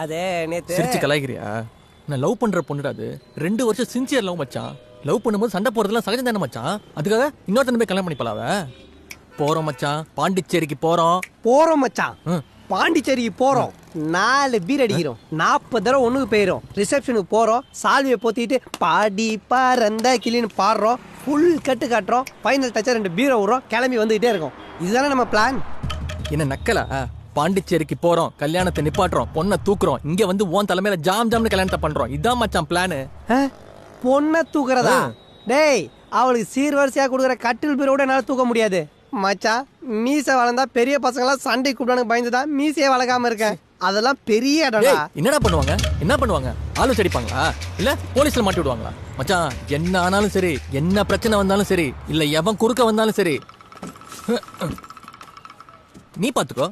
அதே நேத்து சிரிச்சு கலாய்க்கிறியா? நான் லவ் பண்ற பொண்ணுடா அது. 2 வருஷம் சின்சியர் லவ் மச்சான். லவ் பண்ணும்போது சண்டை போறதெல்லாம் சகஜம் தானே மச்சான். அதுக்காக இன்னொருத்தன போய் கல்யாணம் பண்ணி போலாவ. போறோம் மச்சான், பாண்டிச்சேரிக்கு போறோம். போறோம் மச்சான், பாண்டிச்சேரிக்கு போறோம். 4 பீர் அடிக்கிறோம், 40 தடவை ஒண்ணுக்கு போயிரும். ரிசப்ஷனுக்கு போறோம், சால்வியை போத்திட்டு பாடி பறந்த கிளின்னு பாடுறோம். ஃபுல் கட்டு காட்டுறோம். ஃபைனல் டச்சா 2 பீரை விடுறோம், கிளம்பி வந்துகிட்டே இருக்கோம். இதுதானே நம்ம பிளான். என்ன நக்கலா? பாண்டிச்சேரிக்கு போறோம், கல்யாணத்தை நிப்பாட்டுறோம், பொண்ணை தூக்குறோம், இங்க வந்து உன் தலைமையில ஜாம் ஜாம்னு கல்யாணத்தை பண்றோம். இதான் மச்சான் பிளானு. பொண்ணை தூக்குறதா? டேய், அவளுக்கு சீர்வரிசையா கொடுக்குற கட்டில் பீரை கூட என்னால தூக்க முடியாது மச்சான். மீசை வளர்ந்தா பெரிய பசங்களாம் சண்டை கூப்பிடானு பயந்துதான் மீசையை வளர்க்காம இருக்கேன். அதெல்லாம் பெரிய இடம்டா. என்னடா பண்ணுவாங்க? என்ன பண்ணுவாங்க? ஆளு செடிப்பாங்களா இல்ல போலீஸ்ல மாட்டி விடுவாங்களா? மச்சான், என்ன ஆனாலும் சரி, என்ன பிரச்சனை வந்தாலும் சரி, இல்ல எவன் குறுக்க வந்தாலும் சரி, நீ பாத்துக்கோ.